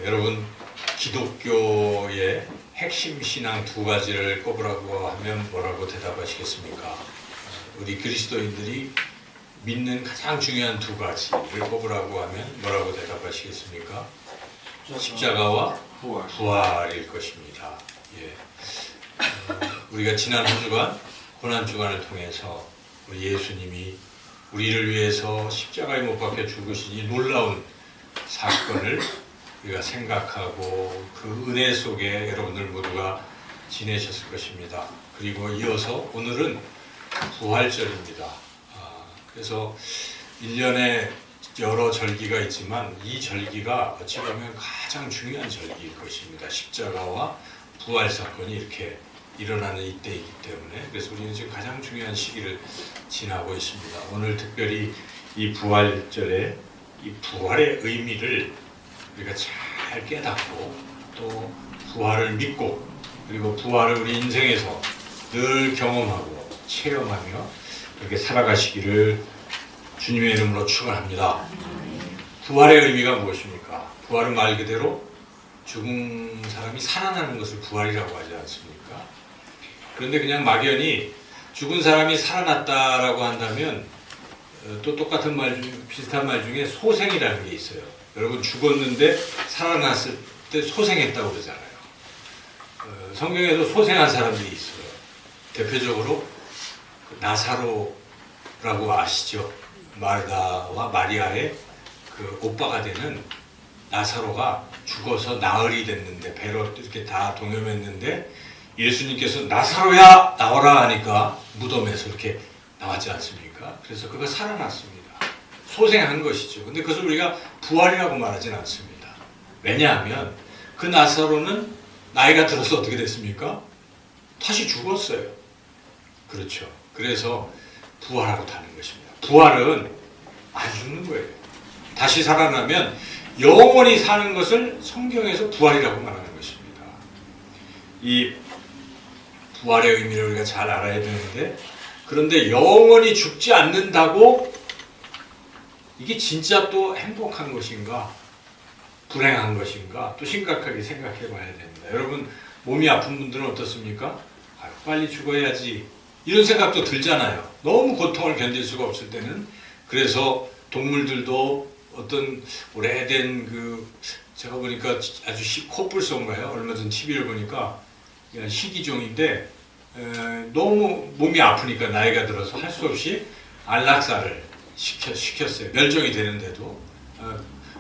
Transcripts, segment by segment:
여러분 기독교의 핵심 신앙 두 가지를 꼽으라고 하면 뭐라고 대답하시겠습니까? 우리 그리스도인들이 믿는 가장 중요한 두 가지를 꼽으라고 하면 뭐라고 대답하시겠습니까? 십자가와 부활일 것입니다. 예. 우리가 지난 한 주간 고난 주간을 통해서 우리 예수님이 우리를 위해서 십자가에 못 박혀 죽으신 이 놀라운 사건을 우리가 생각하고 그 은혜 속에 여러분들 모두가 지내셨을 것입니다. 그리고 이어서 오늘은 부활절입니다. 그래서 1년에 여러 절기가 있지만 이 절기가 어찌 보면 가장 중요한 절기일 것입니다. 십자가와 부활 사건이 이렇게 일어나는 이때이기 때문에 그래서 우리는 지금 가장 중요한 시기를 지나고 있습니다. 오늘 특별히 이 부활절에 이 부활의 의미를 우리가 잘 깨닫고 또 부활을 믿고 그리고 부활을 우리 인생에서 늘 경험하고 체험하며 그렇게 살아가시기를 주님의 이름으로 축원합니다. 부활의 의미가 무엇입니까? 부활은 말 그대로 죽은 사람이 살아나는 것을 부활이라고 하지 않습니까? 그런데 그냥 막연히 죽은 사람이 살아났다라고 한다면 또 똑같은 말 중 비슷한 말 중에 소생이라는 게 있어요. 여러분 죽었는데 살아났을 때 소생했다고 그러잖아요. 성경에도 소생한 사람들이 있어요. 대표적으로 나사로라고 아시죠? 마르다와 마리아의 그 오빠가 되는 나사로가 죽어서 나흘이 됐는데 배로 이렇게 다 동여맸는데 예수님께서 나사로야 나오라 하니까 무덤에서 이렇게 나왔지 않습니까? 그래서 그가 살아났습니다. 소생한 것이죠. 근데 그것을 우리가 부활이라고 말하지는 않습니다. 왜냐하면 그 나사로는 나이가 들어서 어떻게 됐습니까? 다시 죽었어요. 그렇죠. 그래서 부활하고 타는 것입니다. 부활은 안 죽는 거예요. 다시 살아나면 영원히 사는 것을 성경에서 부활이라고 말하는 것입니다. 이 부활의 의미를 우리가 잘 알아야 되는데 그런데 영원히 죽지 않는다고 이게 진짜 또 행복한 것인가 불행한 것인가 또 심각하게 생각해 봐야 됩니다. 여러분 몸이 아픈 분들은 어떻습니까? 빨리 죽어야지 이런 생각도 들잖아요. 너무 고통을 견딜 수가 없을 때는. 그래서 동물들도 어떤 오래된 제가 보니까 아주 코뿔소인가요? 얼마 전 TV를 보니까 희귀종인데 너무 몸이 아프니까 나이가 들어서 할 수 없이 안락사를 시켰어요. 멸종이 되는데도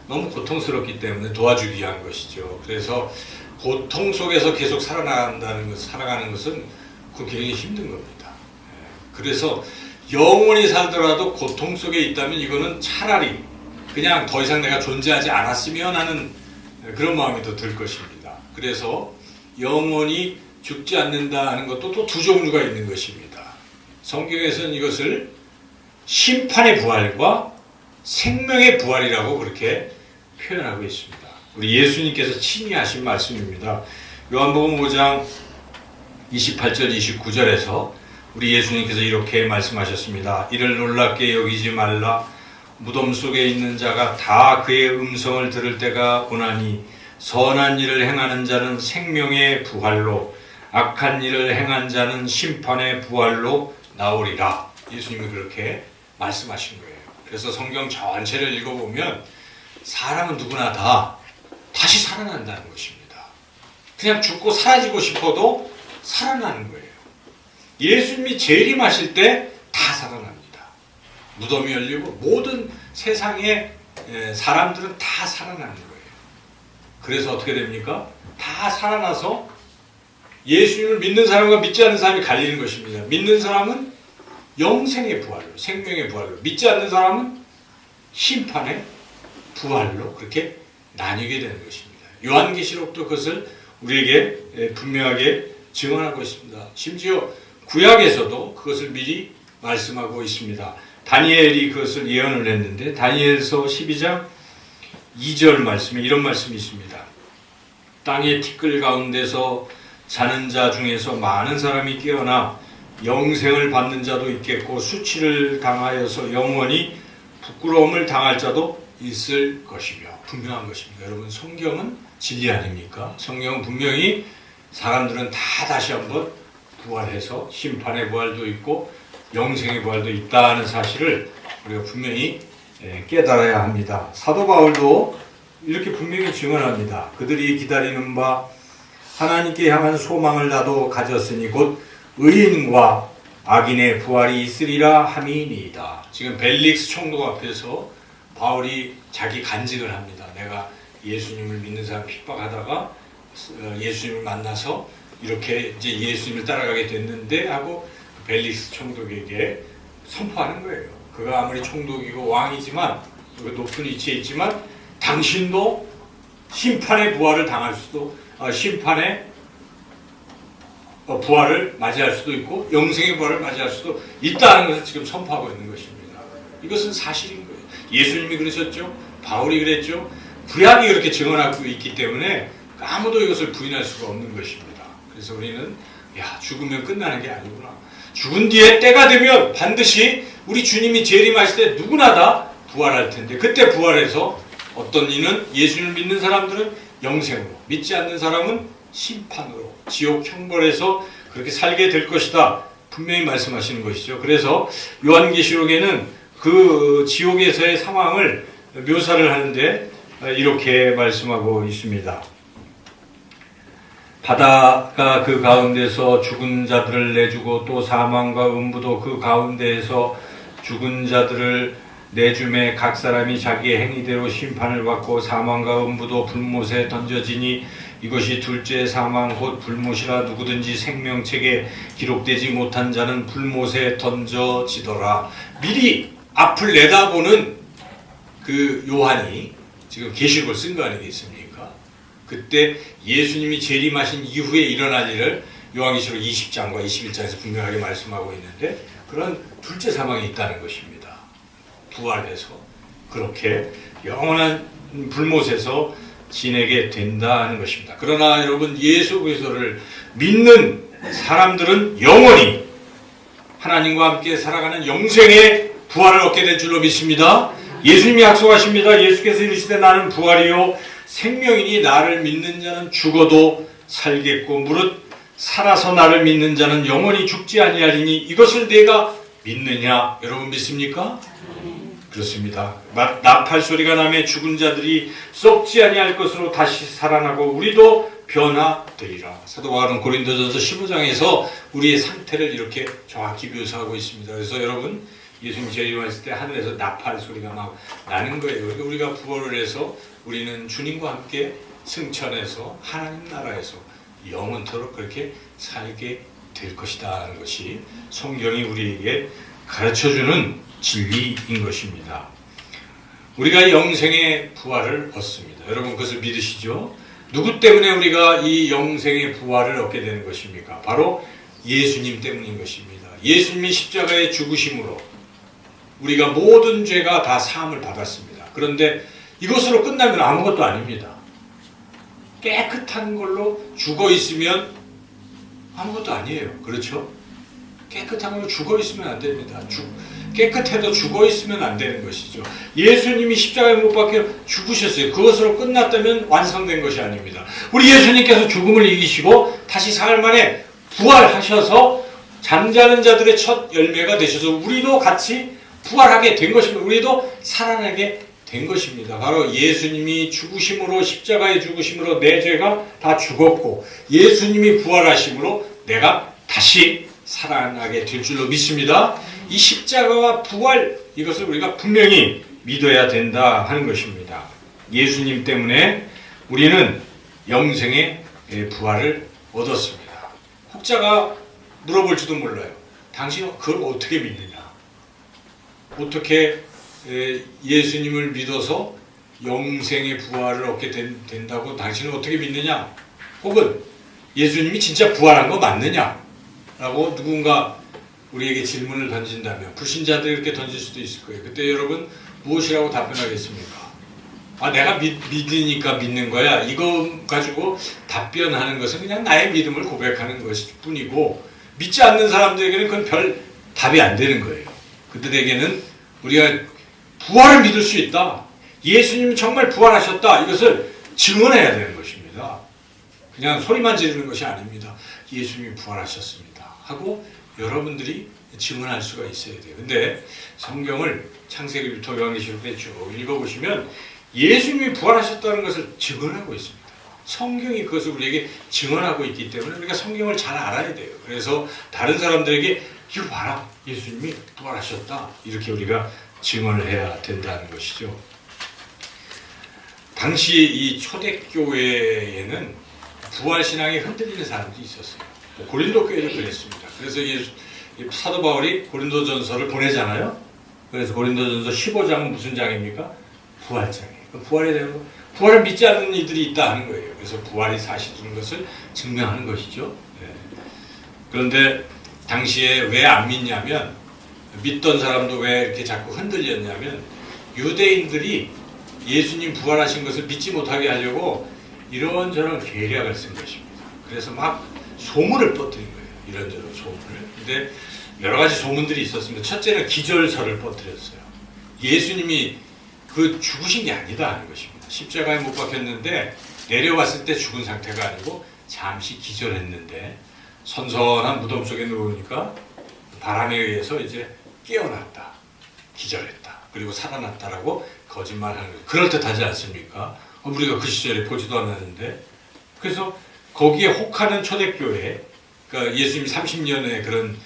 너무 고통스럽기 때문에 도와주기 위한 것이죠. 그래서 고통 속에서 계속 살아가는 것은 그 굉장히 힘든 겁니다. 그래서 영원히 살더라도 고통 속에 있다면 이거는 차라리 그냥 더 이상 내가 존재하지 않았으면 하는 그런 마음이 더 들 것입니다. 그래서 영원히 죽지 않는다 하는 것도 또 두 종류가 있는 것입니다. 성경에서는 이것을 심판의 부활과 생명의 부활이라고 그렇게 표현하고 있습니다. 우리 예수님께서 친히 하신 말씀입니다. 요한복음 5장 28절 29절에서 우리 예수님께서 이렇게 말씀하셨습니다. 이를 놀랍게 여기지 말라. 무덤 속에 있는 자가 다 그의 음성을 들을 때가 오나니 선한 일을 행하는 자는 생명의 부활로 악한 일을 행한 자는 심판의 부활로 나오리라. 예수님이 그렇게 말씀하신 거예요. 그래서 성경 전체를 읽어보면 사람은 누구나 다 다시 살아난다는 것입니다. 그냥 죽고 사라지고 싶어도 살아나는 거예요. 예수님이 재림하실 때 다 살아납니다. 무덤이 열리고 모든 세상의 사람들은 다 살아나는 거예요. 그래서 어떻게 됩니까? 다 살아나서 예수님을 믿는 사람과 믿지 않는 사람이 갈리는 것입니다. 믿는 사람은 영생의 부활로, 생명의 부활로, 믿지 않는 사람은 심판의 부활로 그렇게 나뉘게 되는 것입니다. 요한계시록도 그것을 우리에게 분명하게 증언하고 있습니다. 심지어 구약에서도 그것을 미리 말씀하고 있습니다. 다니엘이 그것을 예언을 했는데 다니엘서 12장 2절 말씀에 이런 말씀이 있습니다. 땅의 티끌 가운데서 자는 자 중에서 많은 사람이 깨어나 영생을 받는 자도 있겠고 수치를 당하여서 영원히 부끄러움을 당할 자도 있을 것이며 분명한 것입니다. 여러분 성경은 진리 아닙니까? 성경은 분명히 사람들은 다 다시 한번 부활해서 심판의 부활도 있고 영생의 부활도 있다는 사실을 우리가 분명히 깨달아야 합니다. 사도 바울도 이렇게 분명히 증언합니다. 그들이 기다리는 바 하나님께 향한 소망을 나도 가졌으니 곧 의인과 악인의 부활이 있으리라 함이니이다. 지금 벨릭스 총독 앞에서 바울이 자기 간증을 합니다. 내가 예수님을 믿는 사람 핍박하다가 예수님을 만나서 이렇게 이제 예수님을 따라가게 됐는데 하고 벨릭스 총독에게 선포하는 거예요. 그가 아무리 총독이고 왕이지만 높은 위치에 있지만 당신도 심판의 부활을 당할 수도 심판의 부활을 맞이할 수도 있고 영생의 부활을 맞이할 수도 있다는 것을 지금 선포하고 있는 것입니다. 이것은 사실인 거예요. 예수님이 그러셨죠. 바울이 그랬죠. 구약이 그렇게 증언하고 있기 때문에 아무도 이것을 부인할 수가 없는 것입니다. 그래서 우리는 죽으면 끝나는 게 아니구나. 죽은 뒤에 때가 되면 반드시 우리 주님이 재림하실 때 누구나 다 부활할 텐데 그때 부활해서 어떤 이는 예수님을 믿는 사람들은 영생으로 믿지 않는 사람은 심판으로 지옥 형벌에서 그렇게 살게 될 것이다. 분명히 말씀하시는 것이죠. 그래서 요한계시록에는 그 지옥에서의 상황을 묘사를 하는데 이렇게 말씀하고 있습니다. 바다가 그 가운데서 죽은 자들을 내주고 또 사망과 음부도 그 가운데에서 죽은 자들을 내줌에 각 사람이 자기의 행위대로 심판을 받고 사망과 음부도 불못에 던져지니 이것이 둘째 사망 곧 불못이라 누구든지 생명책에 기록되지 못한 자는 불못에 던져지더라. 미리 앞을 내다보는 그 요한이 지금 계시록을 쓴 거 아니겠습니까? 그때 예수님이 재림하신 이후에 일어날 일을 요한계시록 20장과 21장에서 분명하게 말씀하고 있는데 그런 둘째 사망이 있다는 것입니다. 부활해서 그렇게 영원한 불못에서 지내게 된다는 것입니다. 그러나 여러분 예수 그리스도를 믿는 사람들은 영원히 하나님과 함께 살아가는 영생의 부활을 얻게 될 줄로 믿습니다. 예수님이 약속하십니다. 예수께서 이르시되 나는 부활이요 생명이니 나를 믿는 자는 죽어도 살겠고 무릇 살아서 나를 믿는 자는 영원히 죽지 아니하리니 이것을 내가 믿느냐? 여러분 믿습니까? 그렇습니다. 나팔 소리가 나매 죽은 자들이 썩지 아니할 것으로 다시 살아나고 우리도 변화되리라. 사도 바울은 고린도전서 15장에서 우리의 상태를 이렇게 정확히 묘사하고 있습니다. 그래서 여러분 예수님 재림하실 때 하늘에서 나팔 소리가 막 나는 거예요. 그러니까 우리가 부활을 해서 우리는 주님과 함께 승천해서 하나님 나라에서 영원토록 그렇게 살게 될 것이다 하는 것이 성경이 우리에게 가르쳐주는 진리인 것입니다. 우리가 영생의 부활을 얻습니다. 여러분 그것을 믿으시죠? 누구 때문에 우리가 이 영생의 부활을 얻게 되는 것입니까? 바로 예수님 때문인 것입니다. 예수님이 십자가의 죽으심으로 우리가 모든 죄가 다 사함을 받았습니다. 그런데 이것으로 끝나면 아무것도 아닙니다. 깨끗한 걸로 죽어 있으면 아무것도 아니에요. 그렇죠? 깨끗한 걸로 죽어 있으면 안 됩니다. 깨끗해도 죽어 있으면 안 되는 것이죠. 예수님이 십자가에 못 박혀 죽으셨어요. 그것으로 끝났다면 완성된 것이 아닙니다. 우리 예수님께서 죽음을 이기시고 다시 사흘 만에 부활하셔서 잠자는 자들의 첫 열매가 되셔서 우리도 같이 부활하게 된 것입니다. 우리도 살아나게 된 것입니다. 바로 예수님이 죽으심으로 십자가의 죽으심으로 내 죄가 다 죽었고 예수님이 부활하심으로 내가 다시 살아나게 될 줄로 믿습니다. 이 십자가와 부활 이것을 우리가 분명히 믿어야 된다 하는 것입니다. 예수님 때문에 우리는 영생의 부활을 얻었습니다. 혹자가 물어볼지도 몰라요. 당신은 그걸 어떻게 믿느냐? 어떻게 예수님을 믿어서 영생의 부활을 얻게 된다고 당신은 어떻게 믿느냐? 혹은 예수님이 진짜 부활한 거 맞느냐? 라고 누군가 우리에게 질문을 던진다면 불신자들이 이렇게 던질 수도 있을 거예요. 그때 여러분 무엇이라고 답변하겠습니까? 내가 믿으니까 믿는 거야. 이거 가지고 답변하는 것은 그냥 나의 믿음을 고백하는 것일 뿐이고 믿지 않는 사람들에게는 그건 별 답이 안 되는 거예요. 그들에게는 우리가 부활을 믿을 수 있다. 예수님이 정말 부활하셨다. 이것을 증언해야 되는 것입니다. 그냥 소리만 지르는 것이 아닙니다. 예수님이 부활하셨습니다 하고 여러분들이 증언할 수가 있어야 돼요. 근데 성경을 창세기부터 요한계시록까지 쭉 읽어보시면 예수님이 부활하셨다는 것을 증언하고 있습니다. 성경이 그것을 우리에게 증언하고 있기 때문에 우리가 성경을 잘 알아야 돼요. 그래서 다른 사람들에게 이거 봐라, 예수님이 부활하셨다, 이렇게 우리가 증언을 해야 된다는 것이죠. 당시 이 초대교회에는 부활신앙에 흔들리는 사람들이 있었어요. 고린도 교회도 그랬습니다. 그래서 사도 바울이 고린도전서를 보내잖아요. 그래서 고린도전서 15장은 무슨 장입니까? 부활장이에요. 부활에 대한 부활을 믿지 않는 이들이 있다 하는 거예요. 그래서 부활이 사실인 것을 증명하는 것이죠. 네. 그런데 당시에 왜 안 믿냐면, 믿던 사람도 왜 이렇게 자꾸 흔들렸냐면, 유대인들이 예수님 부활하신 것을 믿지 못하게 하려고 이런저런 계략을 쓴 것입니다. 그래서 막 소문을 퍼뜨린 거예요. 이런저런 소문을. 근데 여러 가지 소문들이 있었습니다. 첫째는 기절설을 퍼뜨렸어요. 예수님이 그 죽으신 게 아니다 하는 것입니다. 십자가에 못 박혔는데 내려왔을 때 죽은 상태가 아니고 잠시 기절했는데 선선한 무덤 속에 누우니까 바람에 의해서 이제 깨어났다, 기절했다, 그리고 살아났다라고 거짓말하는 거예요. 그럴듯하지 않습니까? 우리가 그 시절에 보지도 않았는데. 그래서 거기에 혹하는 초대교회, 그러니까 예수님이 30년에 그런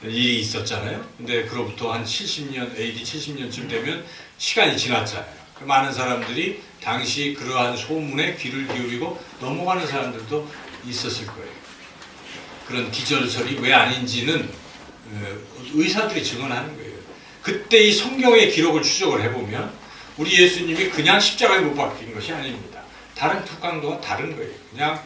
일이 있었잖아요. 근데 그로부터 한 70년, AD 70년쯤 되면 시간이 지났잖아요. 많은 사람들이 당시 그러한 소문에 귀를 기울이고 넘어가는 사람들도 있었을 거예요. 그런 기절설이 왜 아닌지는 의사들이 증언하는 거예요. 그때 이 성경의 기록을 추적을 해보면 우리 예수님이 그냥 십자가에 못 박힌 것이 아닙니다. 다른 특강도가 다른 거예요. 그냥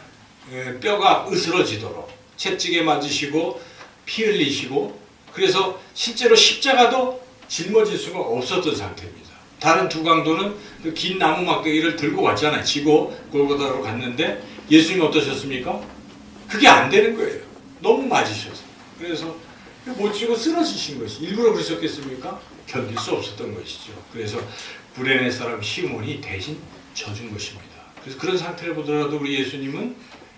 뼈가 으스러지도록 채찍에 맞으시고 피 흘리시고, 그래서 실제로 십자가도 짊어질 수가 없었던 상태입니다. 다른 두 강도는 그 긴 나무 막대기를 들고 왔잖아요. 지고 골고다로 갔는데 예수님이 어떠셨습니까? 그게 안 되는 거예요. 너무 맞으셔서. 그래서 못 지고 쓰러지신 것이. 일부러 그러셨겠습니까? 견딜 수 없었던 것이죠. 그래서 구레네 사람 시몬이 대신 져준 것입니다. 그래서 그런 상태를 보더라도 우리 예수님은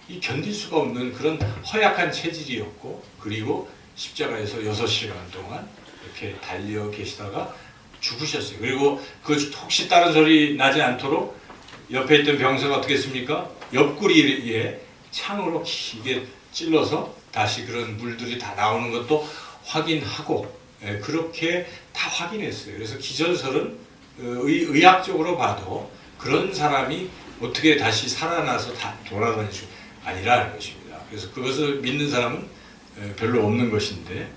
이 견딜 수가 없는 그런 허약한 체질이었고, 그리고 십자가에서 6시간 동안 이렇게 달려 계시다가 죽으셨어요. 그리고 그 혹시 다른 소리 나지 않도록 옆에 있던 병사가 어떻게 했습니까? 옆구리에 창으로 길게 찔러서 다시 그런 물들이 다 나오는 것도 확인하고, 그렇게 다 확인했어요. 그래서 기절설은 의학적으로 봐도 그런 사람이 어떻게 다시 살아나서 다 돌아다닐 수 아니라는 것입니다. 그래서 그것을 믿는 사람은 별로 없는 것인데,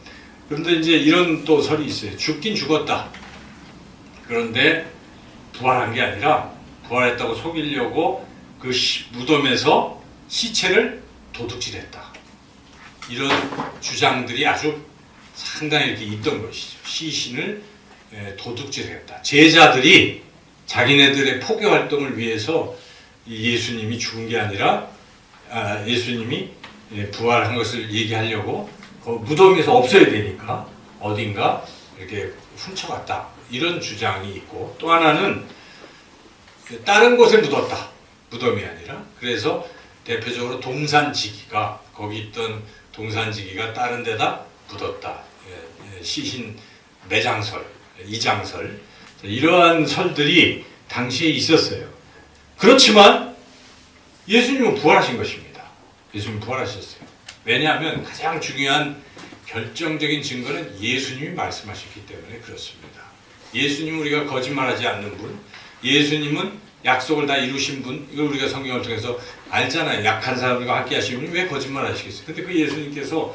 그런데 이제 이런 또 설이 있어요. 죽긴 죽었다. 그런데 부활한 게 아니라 부활했다고 속이려고 그 무덤에서 시체를 도둑질했다. 이런 주장들이 아주 상당히 이렇게 있던 것이죠. 시신을 도둑질했다. 제자들이 자기네들의 포교 활동을 위해서 예수님이 죽은 게 아니라 예수님이 부활한 것을 얘기하려고 무덤에서 없어야 되니까 어딘가 이렇게 훔쳐갔다. 이런 주장이 있고, 또 하나는 다른 곳에 묻었다. 무덤이 아니라. 그래서 대표적으로 동산지기가, 거기 있던 동산지기가 다른 데다 묻었다. 시신 매장설, 이장설, 이러한 설들이 당시에 있었어요. 그렇지만 예수님은 부활하신 것입니다. 예수님은 부활하셨어요. 왜냐하면 가장 중요한 결정적인 증거는 예수님이 말씀하셨기 때문에 그렇습니다. 예수님은 우리가 거짓말하지 않는 분, 예수님은 약속을 다 이루신 분, 이걸 우리가 성경을 통해서 알잖아요. 약한 사람들과 함께 하시는 분이 왜 거짓말하시겠어요? 근데 그 예수님께서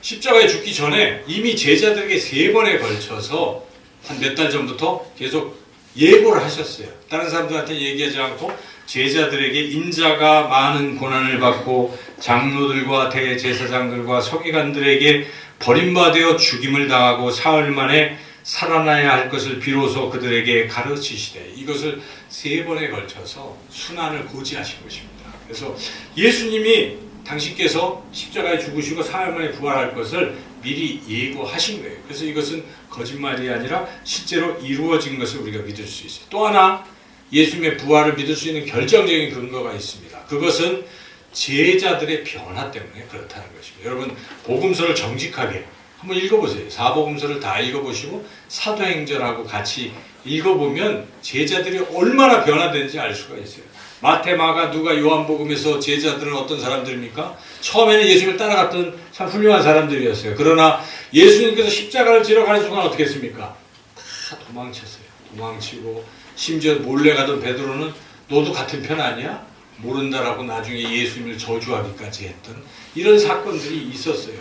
십자가에 죽기 전에 이미 제자들에게 3번에 걸쳐서 한 몇 달 전부터 계속 예고를 하셨어요. 다른 사람들한테 얘기하지 않고 제자들에게 인자가 많은 고난을 받고 장로들과 대제사장들과 서기관들에게 버림받아 죽임을 당하고 사흘 만에 살아나야 할 것을 비로소 그들에게 가르치시되, 이것을 3번에 걸쳐서 순환을 고지하신 것입니다. 그래서 예수님이 당신께서 십자가에 죽으시고 사흘 만에 부활할 것을 미리 예고하신 거예요. 그래서 이것은 거짓말이 아니라 실제로 이루어진 것을 우리가 믿을 수 있어요. 또 하나, 예수님의 부활을 믿을 수 있는 결정적인 근거가 있습니다. 그것은 제자들의 변화 때문에 그렇다는 것입니다. 여러분, 복음서를 정직하게 한번 읽어보세요. 사복음서를 다 읽어보시고 사도행전하고 같이 읽어보면 제자들이 얼마나 변화되는지 알 수가 있어요. 마태, 마가, 누가, 요한복음에서 제자들은 어떤 사람들입니까? 처음에는 예수님을 따라갔던 참 훌륭한 사람들이었어요. 그러나 예수님께서 십자가를 지러 가는 순간 어떻게 했습니까? 다 도망쳤어요. 도망치고 심지어 몰래 가던 베드로는 너도 같은 편 아니야? 모른다라고 나중에 예수님을 저주하기까지 했던 이런 사건들이 있었어요.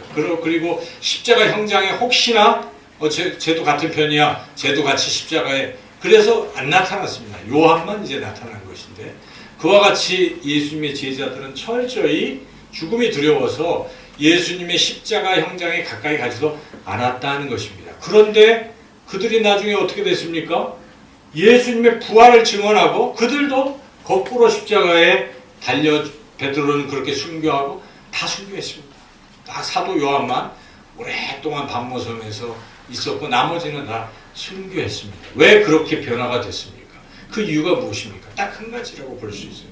그리고 십자가 형장에 혹시나 쟤도 같은 편이야. 쟤도 같이 십자가에. 그래서 안 나타났습니다. 요한만 이제 나타난 것인데 그와 같이 예수님의 제자들은 철저히 죽음이 두려워서 예수님의 십자가 형장에 가까이 가지도 않았다는 것입니다. 그런데 그들이 나중에 어떻게 됐습니까? 예수님의 부활을 증언하고 그들도 거꾸로 십자가에 달려 베드로는 그렇게 순교하고 다 순교했습니다. 딱 사도 요한만 오랫동안 반모섬에서 있었고 나머지는 다 순교했습니다. 왜 그렇게 변화가 됐습니까? 그 이유가 무엇입니까? 딱 한 가지라고 볼 수 있어요.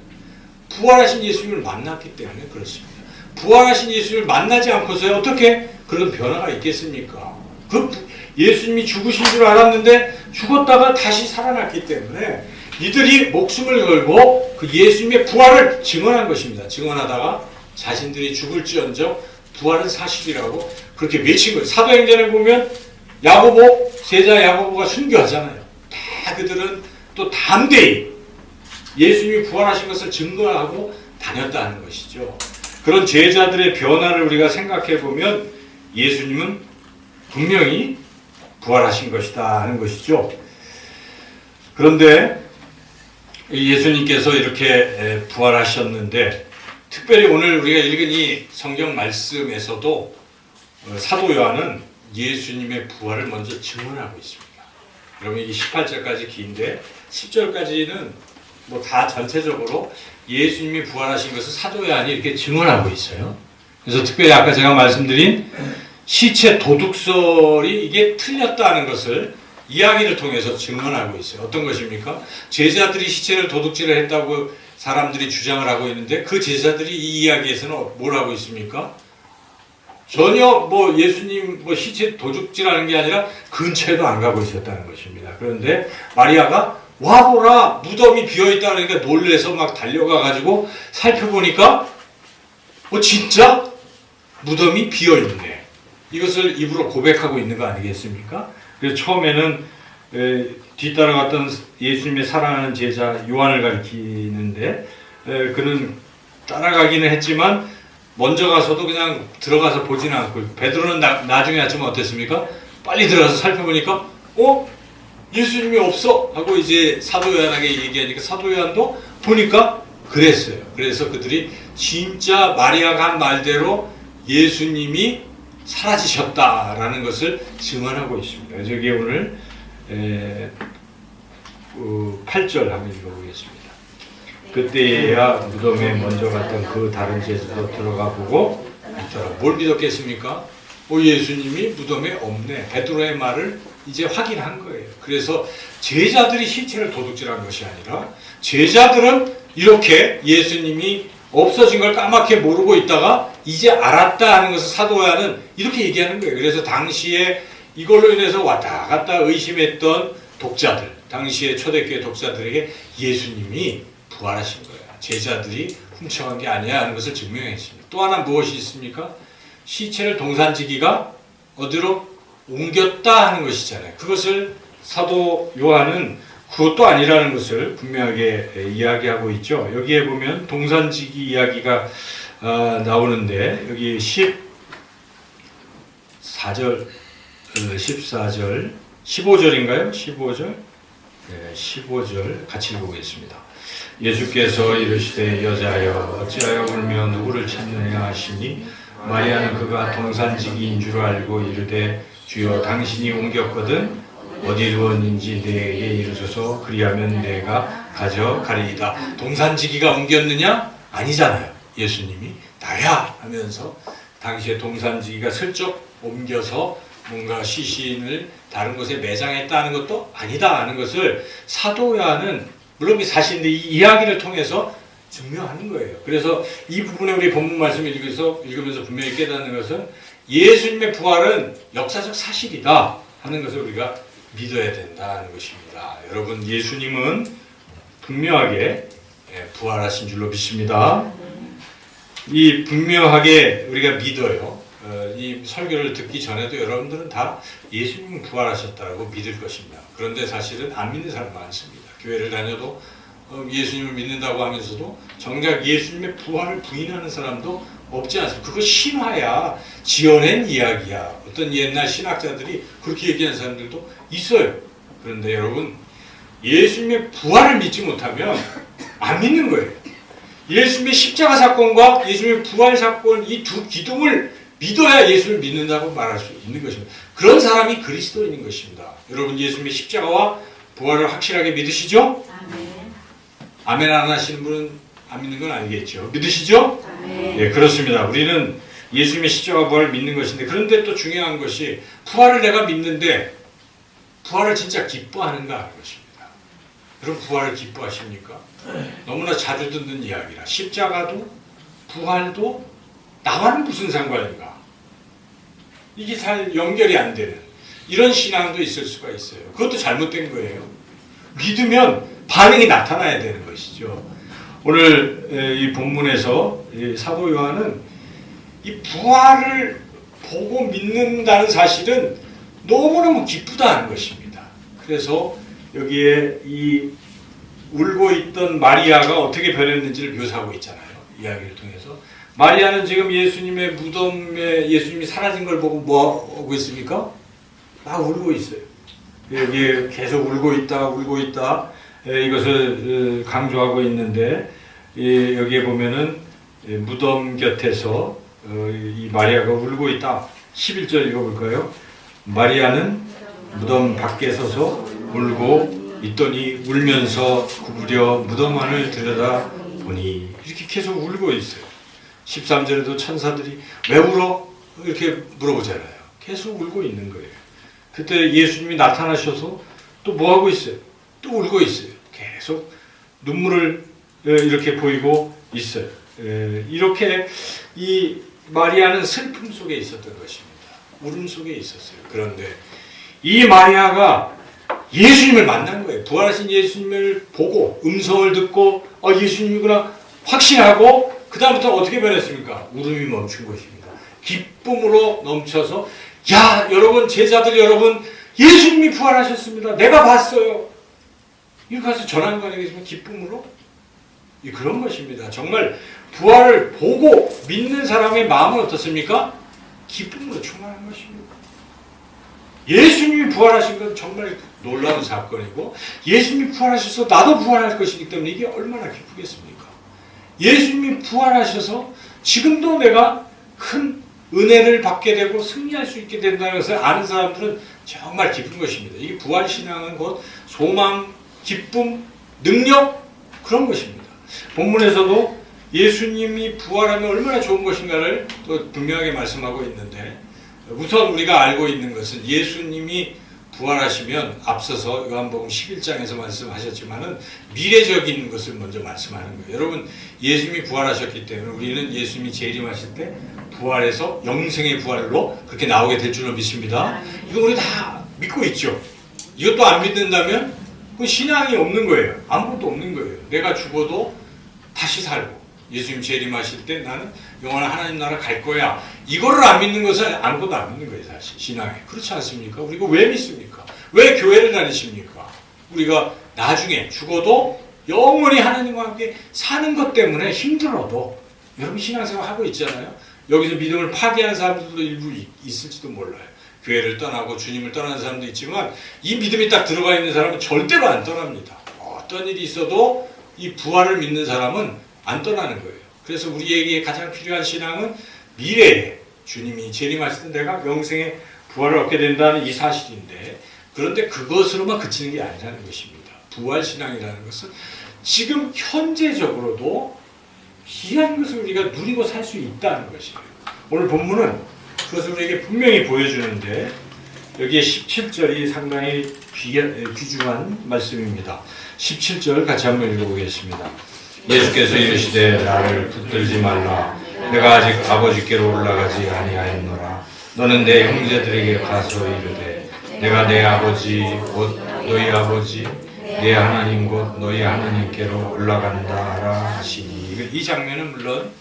부활하신 예수님을 만났기 때문에 그렇습니다. 부활하신 예수님을 만나지 않고서 어떻게 그런 변화가 있겠습니까? 예수님이 죽으신 줄 알았는데 죽었다가 다시 살아났기 때문에 이들이 목숨을 걸고 그 예수님의 부활을 증언한 것입니다. 증언하다가 자신들이 죽을지언정 부활은 사실이라고 그렇게 외친 거예요. 사도행전에 보면 야고보, 제자 야고보가 순교하잖아요. 다 그들은 또 담대히 예수님이 부활하신 것을 증거하고 다녔다는 것이죠. 그런 제자들의 변화를 우리가 생각해 보면 예수님은 분명히 부활하신 것이다 하는 것이죠. 그런데 예수님께서 이렇게 부활하셨는데 특별히 오늘 우리가 읽은 이 성경 말씀에서도 사도 요한은 예수님의 부활을 먼저 증언하고 있습니다. 여러분 이 18절까지 긴데 10절까지는 뭐 다 전체적으로 예수님이 부활하신 것을 사도 요한이 이렇게 증언하고 있어요. 그래서 특별히 아까 제가 말씀드린 시체 도둑설이 이게 틀렸다는 것을 이야기를 통해서 증언하고 있어요. 어떤 것입니까? 제자들이 시체를 도둑질을 했다고 사람들이 주장을 하고 있는데 그 제자들이 이 이야기에서는 뭘 하고 있습니까? 전혀 예수님 시체 도둑질하는 게 아니라 근처에도 안 가고 있었다는 것입니다. 그런데 마리아가 와보라 무덤이 비어있다 그러니까 놀래서 막 달려가가지고 살펴보니까 진짜 무덤이 비어있네. 이것을 입으로 고백하고 있는 거 아니겠습니까? 그래서 처음에는 뒤따라갔던 예수님의 사랑하는 제자 요한을 가리키는데 그는 따라가기는 했지만 먼저 가서도 그냥 들어가서 보지는 않고 베드로는 나중에 아침에 어땠습니까? 빨리 들어가서 살펴보니까 예수님이 없어 하고 이제 사도 요한에게 얘기하니까 사도 요한도 보니까 그랬어요. 그래서 그들이 진짜 마리아가 한 말대로 예수님이 사라지셨다라는 것을 증언하고 있습니다. 저기 오늘 8절 한번 읽어보겠습니다. 그때야 무덤에 먼저 갔던 그 다른 제자도 들어가 보고 있더라. 뭘 믿었겠습니까? 예수님이 무덤에 없네. 베드로의 말을 이제 확인한 거예요. 그래서 제자들이 시체를 도둑질한 것이 아니라 제자들은 이렇게 예수님이 없어진 걸 까맣게 모르고 있다가 이제 알았다 하는 것을 사도 요한은 이렇게 얘기하는 거예요. 그래서 당시에 이걸로 인해서 왔다 갔다 의심했던 독자들, 당시에 초대교회 독자들에게 예수님이 부활하신 거예요. 제자들이 훔쳐간 게 아니야 하는 것을 증명했습니다. 또 하나 무엇이 있습니까? 시체를 동산지기가 어디로 옮겼다 하는 것이잖아요. 그것을 사도 요한은 그것도 아니라는 것을 분명하게 이야기하고 있죠. 여기에 보면 동산지기 이야기가 나오는데 여기 14절, 15절인가요? 15절? 네, 15절 같이 읽어보겠습니다. 예수께서 이르시되 여자여 어찌하여 울며 누구를 찾느냐 하시니 마리아는 그가 동산지기인 줄 알고 이르되 주여 당신이 옮겼거든 어디로 왔는지 내게 이르소서 그리하면 내가 가져가리이다. 동산지기가 옮겼느냐? 아니잖아요. 예수님이 나야 하면서 당시에 동산지기가 슬쩍 옮겨서 뭔가 시신을 다른 곳에 매장했다는 것도 아니다 하는 것을 사도 요한은 물론 이 사실인데 이 이야기를 통해서 증명하는 거예요. 그래서 이 부분에 우리 본문 말씀을 읽으면서 분명히 깨닫는 것은 예수님의 부활은 역사적 사실이다 하는 것을 우리가 믿어야 된다는 것입니다. 여러분, 예수님은 분명하게 부활하신 줄로 믿습니다. 이 분명하게 우리가 믿어요. 이 설교를 듣기 전에도 여러분들은 다 예수님은 부활하셨다고 믿을 것입니다. 그런데 사실은 안 믿는 사람 많습니다. 교회를 다녀도 예수님을 믿는다고 하면서도 정작 예수님의 부활을 부인하는 사람도 없지 않습니다. 그거 신화야. 지어낸 이야기야. 어떤 옛날 신학자들이 그렇게 얘기하는 사람들도 있어요. 그런데 여러분, 예수님의 부활을 믿지 못하면 안 믿는 거예요. 예수님의 십자가 사건과 예수님의 부활 사건, 이 두 기둥을 믿어야 예수를 믿는다고 말할 수 있는 것입니다. 그런 사람이 그리스도인인 것입니다. 여러분, 예수님의 십자가와 부활을 확실하게 믿으시죠? 아멘 안 하시는 분은 안 믿는 건 아니겠죠. 믿으시죠? 예, 그렇습니다. 우리는 예수님의 십자가 부활을 믿는 것인데, 그런데 또 중요한 것이 부활을 내가 믿는데 부활을 진짜 기뻐하는가 하는 것입니다. 여러분, 부활을 기뻐하십니까? 너무나 자주 듣는 이야기라. 십자가도 부활도 나와는 무슨 상관인가? 이게 잘 연결이 안 되는 이런 신앙도 있을 수가 있어요. 그것도 잘못된 거예요. 믿으면 반응이 나타나야 되는 것이죠. 오늘 이 본문에서 사도 요한은 이 부활을 보고 믿는다는 사실은 너무너무 기쁘다는 것입니다. 그래서 여기에 이 울고 있던 마리아가 어떻게 변했는지를 묘사하고 있잖아요. 이야기를 통해서. 마리아는 지금 예수님의 무덤에 예수님이 사라진 걸 보고 뭐 하고 있습니까? 막 울고 있어요. 여기에 계속 울고 있다. 이것을 강조하고 있는데, 여기에 보면은 무덤 곁에서 이 마리아가 울고 있다. 11절 읽어볼까요? 마리아는 무덤 밖에 서서 울고 있더니 울면서 구부려 무덤 안을 들여다 보니, 이렇게 계속 울고 있어요. 13절에도 천사들이 왜 울어? 이렇게 물어보잖아요. 계속 울고 있는 거예요. 그때 예수님이 나타나셔서 또 뭐 하고 있어요? 또 울고 있어요. 계속 눈물을 이렇게 보이고 있어요. 이렇게 이 마리아는 슬픔 속에 있었던 것입니다. 울음 속에 있었어요. 그런데 이 마리아가 예수님을 만난 거예요. 부활하신 예수님을 보고 음성을 듣고 예수님이구나 확신하고, 그 다음부터 어떻게 변했습니까? 울음이 멈춘 것입니다. 기쁨으로 넘쳐서, 야, 여러분, 제자들 여러분, 예수님이 부활하셨습니다. 내가 봤어요. 이렇게 가서 전한 거 아니겠습니까? 기쁨으로? 그런 것입니다. 정말 부활을 보고 믿는 사람의 마음은 어떻습니까? 기쁨으로 충만한 것입니다. 예수님이 부활하신 건 정말 놀라운 사건이고, 예수님이 부활하셔서 나도 부활할 것이기 때문에 이게 얼마나 기쁘겠습니까? 예수님이 부활하셔서 지금도 내가 큰 은혜를 받게 되고 승리할 수 있게 된다는 것을 아는 사람들은 정말 기쁜 것입니다. 이게 부활신앙은 곧 소망, 기쁨, 능력, 그런 것입니다. 본문에서도 예수님이 부활하면 얼마나 좋은 것인가를 또 분명하게 말씀하고 있는데, 우선 우리가 알고 있는 것은 예수님이 부활하시면 앞서서 요한복음 11장에서 말씀하셨지만은 미래적인 것을 먼저 말씀하는 거예요. 여러분, 예수님이 부활하셨기 때문에 우리는 예수님이 재림하실 때 부활해서 영생의 부활로 그렇게 나오게 될 줄로 믿습니다. 이거 우리 다 믿고 있죠. 이것도 안 믿는다면 그 신앙이 없는 거예요. 아무것도 없는 거예요. 내가 죽어도 다시 살고 예수님 재림하실 때 나는 영원한 하나님 나라 갈 거야. 이거를 안 믿는 것은 아무것도 안 믿는 거예요. 사실 신앙에. 그렇지 않습니까? 우리가 왜 믿습니까? 왜 교회를 다니십니까? 우리가 나중에 죽어도 영원히 하나님과 함께 사는 것 때문에 힘들어도, 여러분 신앙생활 하고 있잖아요. 여기서 믿음을 파괴한 사람들도 일부 있을지도 몰라요. 교회를 떠나고 주님을 떠나는 사람도 있지만 이 믿음이 딱 들어가 있는 사람은 절대로 안 떠납니다. 어떤 일이 있어도 이 부활을 믿는 사람은 안 떠나는 거예요. 그래서 우리에게 가장 필요한 신앙은 미래에 주님이 재림하실 때 내가 영생의 부활을 얻게 된다는 이 사실인데, 그런데 그것으로만 그치는 게 아니라는 것입니다. 부활신앙이라는 것은 지금 현재적으로도 귀한 것을 우리가 누리고 살 수 있다는 것이에요. 오늘 본문은 그것을 우리에게 분명히 보여주는데, 여기에 17절이 상당히 귀중한 말씀입니다. 17절 같이 한번 읽어보겠습니다. 예수께서 이르시되 나를 붙들지 말라. 내가 아직 아버지께로 올라가지 아니하였노라. 너는 내 형제들에게 가서 이르되 내가 내 아버지 곧 너희 아버지 내 하나님 곧 너희 하나님께로 올라간다 하라 하시니. 이 장면은 물론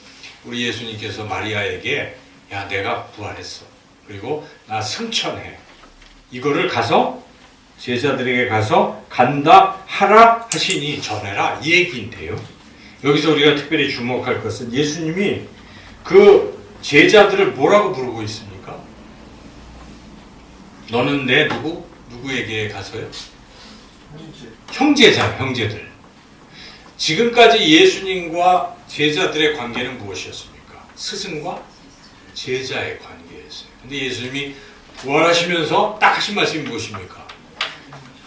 우리 예수님께서 마리아에게 야 내가 부활했어. 그리고 나 승천해. 이거를 가서 제자들에게 가서 간다 하라 하시니 전해라 이 얘기인데요. 여기서 우리가 특별히 주목할 것은 예수님이 그 제자들을 뭐라고 부르고 있습니까? 너는 내 누구에게 가서요? 형제들. 지금까지 예수님과 제자들의 관계는 무엇이었습니까? 스승과 제자의 관계였어요. 근데 예수님이 부활하시면서 딱 하신 말씀이 무엇입니까?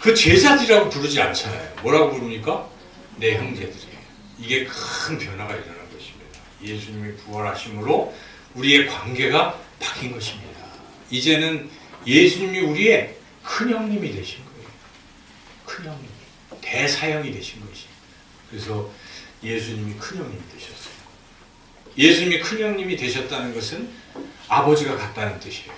그 제자들이라고 부르지 않잖아요. 뭐라고 부릅니까? 내 형제들이에요. 이게 큰 변화가 일어난 것입니다. 예수님이 부활하심으로 우리의 관계가 바뀐 것입니다. 이제는 예수님이 우리의 큰형님이 되신 거예요. 큰형님. 대사형이 되신 것이에요. 그래서 예수님이 큰형님이 되셨어요. 예수님이 큰형님이 되셨다는 것은 아버지가 같다는 뜻이에요.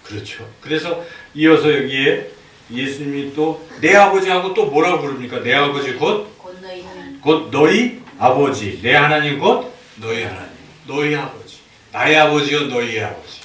그렇죠. 그래서 이어서 여기에 예수님이 또 내 아버지하고 또 뭐라고 부릅니까? 내 아버지 곧 너희 아버지. 내 하나님 곧 너희 하나님. 너희 아버지. 나의 아버지요 너희의 아버지.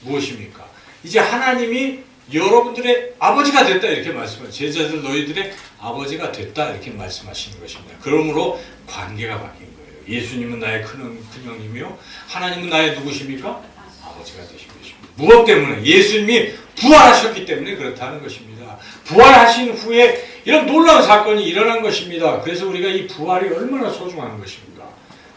무엇입니까? 이제 하나님이 여러분들의 아버지가 됐다 이렇게 말씀하시죠. 제자들 너희들의 아버지가 됐다 이렇게 말씀하시는 것입니다. 그러므로 관계가 바뀐 거예요. 예수님은 나의 큰형님이요 하나님은 나의 누구십니까? 아버지가 되신 것입니다. 무엇 때문에? 예수님이 부활하셨기 때문에 그렇다는 것입니다. 부활하신 후에 이런 놀라운 사건이 일어난 것입니다. 그래서 우리가 이 부활이 얼마나 소중한 것입니까?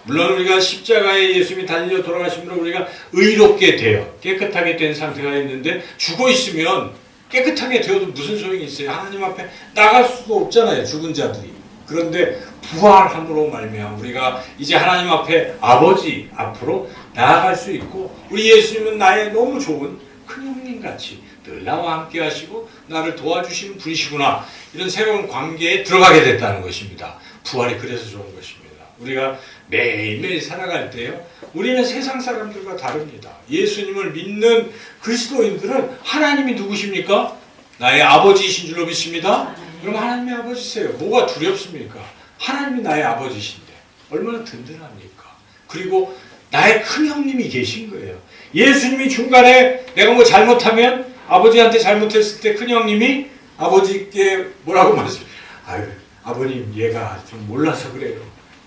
물론 우리가 십자가에 예수님이 달려 돌아가심으로 우리가 의롭게 되어 깨끗하게 된 상태가 있는데 죽어 있으면 깨끗하게 되어도 무슨 소용이 있어요? 하나님 앞에 나갈 수가 없잖아요. 죽은 자들이. 그런데 부활함으로 말미암아 우리가 이제 하나님 앞에 아버지 앞으로 나아갈 수 있고 우리 예수님은 나의 너무 좋은 큰형님같이 늘 나와 함께 하시고 나를 도와주시는 분이시구나. 이런 새로운 관계에 들어가게 됐다는 것입니다. 부활이 그래서 좋은 것입니다. 우리가 매일매일 살아갈 때요. 우리는 세상 사람들과 다릅니다. 예수님을 믿는 그리스도인들은 하나님이 누구십니까? 나의 아버지이신 줄로 믿습니다. 그럼 하나님의 아버지세요. 뭐가 두렵습니까? 하나님이 나의 아버지신데 얼마나 든든합니까? 그리고 나의 큰형님이 계신 거예요. 예수님이 중간에 내가 뭐 잘못하면 아버지한테 잘못했을 때 큰형님이 아버지께 뭐라고 말씀해요? 아유 아버님 얘가 좀 몰라서 그래요.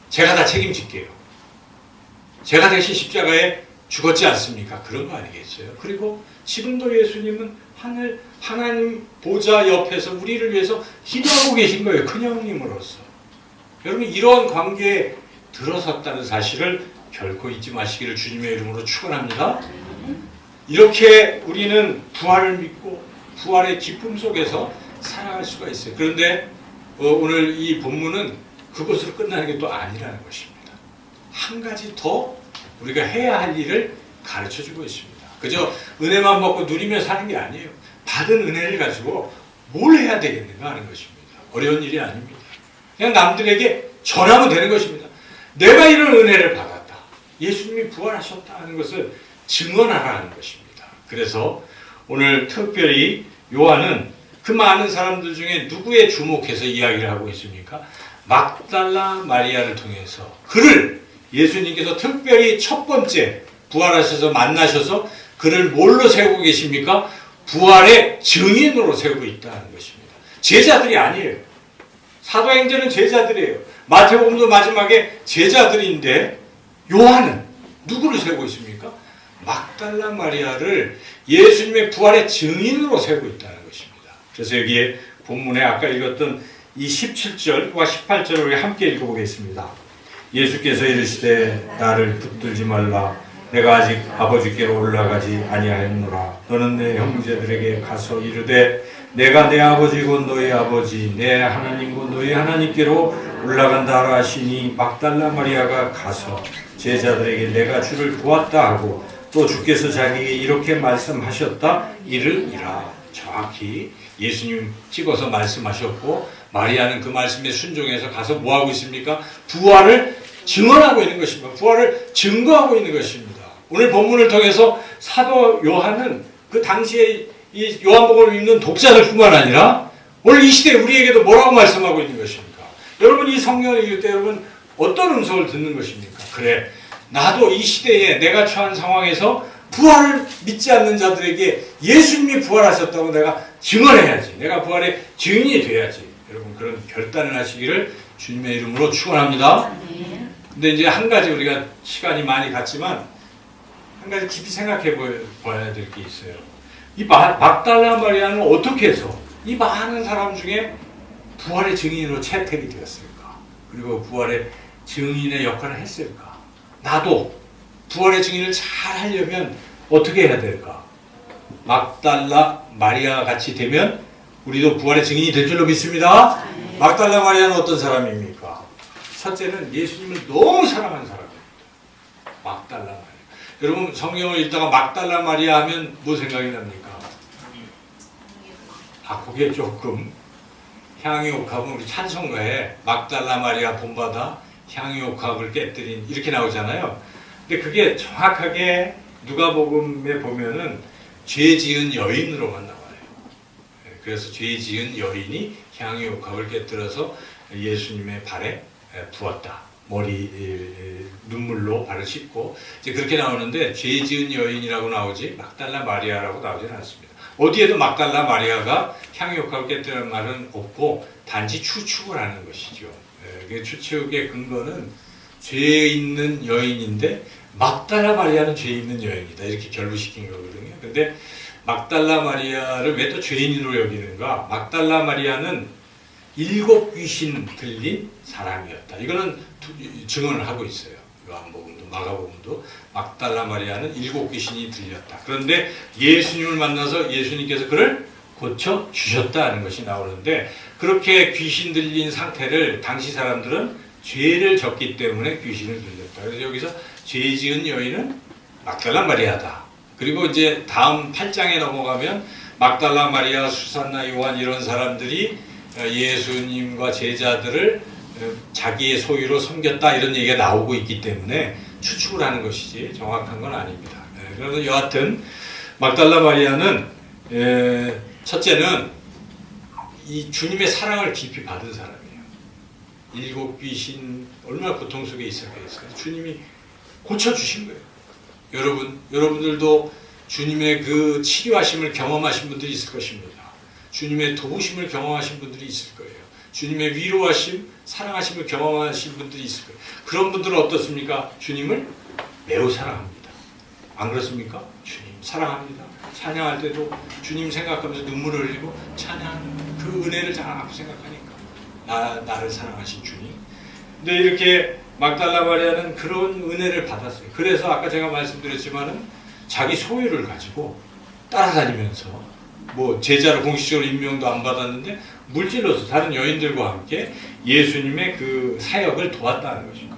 제가 다 책임질게요. 제가 대신 십자가에 죽었지 않습니까? 그런 거 아니겠어요? 그리고 지금도 예수님은 하나님 보좌 옆에서 우리를 위해서 기도하고 계신 거예요. 큰형님으로서. 여러분 이런 관계에 들어섰다는 사실을 결코 잊지 마시기를 주님의 이름으로 축원합니다. 이렇게 우리는 부활을 믿고 부활의 기쁨 속에서 살아갈 수가 있어요. 그런데 오늘 이 본문은 그것으로 끝나는 게 또 아니라는 것입니다. 한 가지 더 우리가 해야 할 일을 가르쳐주고 있습니다. 그저 은혜만 받고 누리며 사는 게 아니에요. 받은 은혜를 가지고 뭘 해야 되겠는가 하는 것입니다. 어려운 일이 아닙니다. 그냥 남들에게 전하면 되는 것입니다. 내가 이런 은혜를 받았다. 예수님이 부활하셨다 하는 것을 증언하라는 것입니다. 그래서 오늘 특별히 요한은 그 많은 사람들 중에 누구에 주목해서 이야기를 하고 있습니까? 막달라 마리아를 통해서 그를 예수님께서 특별히 첫 번째 부활하셔서 만나셔서 그를 뭘로 세우고 계십니까? 부활의 증인으로 세우고 있다는 것입니다. 제자들이 아니에요. 사도행전은 제자들이에요. 마태복음도 마지막에 제자들인데 요한은 누구를 세우고 있습니까? 막달라 마리아를 예수님의 부활의 증인으로 세우고 있다는 것입니다. 그래서 여기에 본문에 아까 읽었던 이 17절과 18절을 우리 함께 읽어보겠습니다. 예수께서 이르시되 나를 붙들지 말라. 내가 아직 아버지께로 올라가지 아니하였노라. 너는 내 형제들에게 가서 이르되 내가 내 아버지 곧 너희 아버지 내 하나님 곧 너희 하나님께로 올라간다 하라 하시니 막달라 마리아가 가서 제자들에게 내가 주를 보았다 하고 또 주께서 자기에게 이렇게 말씀하셨다 이르니라. 정확히 예수님 찍어서 말씀하셨고 마리아는 그 말씀에 순종해서 가서 뭐하고 있습니까? 부활을 증언하고 있는 것입니다. 부활을 증거하고 있는 것입니다. 오늘 본문을 통해서 사도 요한은 그 당시에 이 요한복음을 읽는 독자들 뿐만 아니라 오늘 이 시대에 우리에게도 뭐라고 말씀하고 있는 것입니까? 여러분 이 성경을 읽을 때 여러분 어떤 음성을 듣는 것입니까? 그래, 나도 이 시대에 내가 처한 상황에서 부활을 믿지 않는 자들에게 예수님이 부활하셨다고 내가 증언해야지. 내가 부활의 증인이 돼야지. 여러분 그런 결단을 하시기를 주님의 이름으로 축원합니다. 근데 이제 한 가지 우리가 시간이 많이 갔지만 한 가지 깊이 생각해 봐야 될 게 있어요. 이 막달라 마리아는 어떻게 해서 이 많은 사람 중에 부활의 증인으로 채택이 되었을까? 그리고 부활의 증인의 역할을 했을까? 나도 부활의 증인을 잘 하려면 어떻게 해야 될까? 막달라 마리아 같이 되면 우리도 부활의 증인이 될 줄로 믿습니다. 막달라 마리아는 어떤 사람입니까? 첫째는 예수님을 너무 사랑한 사람입니다. 막달라 마리아. 여러분 성경을 읽다가 막달라 마리아 하면 뭐 생각이 납니까? 그게 조금 향유옥합은 우리 찬송가에 막달라 마리아 본받아 향유옥합을 깨뜨린 이렇게 나오잖아요. 근데 그게 정확하게 누가복음에 보면은 죄 지은 여인으로만 나와요. 그래서 죄 지은 여인이 향유옥합을 깨뜨려서 예수님의 발에 부었다. 머리 눈물로 발을 씻고 이제 그렇게 나오는데 죄 지은 여인이라고 나오지 막달라 마리아라고 나오지는 않습니다. 어디에도 막달라 마리아가 향유옥합을 깨뜨리는 말은 없고 단지 추측을 하는 것이죠. 추측의 근거는 죄 있는 여인인데 막달라 마리아는 죄 있는 여인이다 이렇게 결부시킨 거거든요. 근데 막달라 마리아를 왜 또 죄인으로 여기는가? 막달라 마리아는 7 귀신 들린 사람이었다. 이거는 증언을 하고 있어요. 요한복음도 마가복음도 막달라 마리아는 7 귀신이 들렸다. 그런데 예수님을 만나서 예수님께서 그를 고쳐 주셨다는 것이 나오는데 그렇게 귀신 들린 상태를 당시 사람들은 죄를 졌기 때문에 귀신을 들렸다. 그래서 여기서 죄 지은 여인은 막달라 마리아다. 그리고 이제 다음 8장에 넘어가면 막달라 마리아, 수산나, 요한 이런 사람들이 예수님과 제자들을 자기의 소유로 섬겼다 이런 얘기가 나오고 있기 때문에 추측을 하는 것이지 정확한 건 아닙니다. 그래서 여하튼 막달라 마리아는 첫째는 이 주님의 사랑을 깊이 받은 사람이에요. 7 귀신 얼마나 고통 속에 있었겠어요. 주님이 고쳐주신 거예요. 여러분들도 주님의 그 치료하심을 경험하신 분들이 있을 것입니다. 주님의 도우심을 경험하신 분들이 있을 거예요. 주님의 위로하심, 사랑하심을 경험하신 분들이 있을 거예요. 그런 분들은 어떻습니까? 주님을 매우 사랑합니다. 안 그렇습니까? 주님 사랑합니다. 찬양할 때도 주님 생각하면서 눈물을 흘리고 찬양하는 그 은혜를 자꾸 생각하니까 나를 사랑하신 주님. 근데 이렇게 막달라 마리아는 그런 은혜를 받았어요. 그래서 아까 제가 말씀드렸지만은 자기 소유를 가지고 따라다니면서 뭐 제자로 공식적으로 임명도 안 받았는데 물질로서 다른 여인들과 함께 예수님의 그 사역을 도왔다는 것입니다.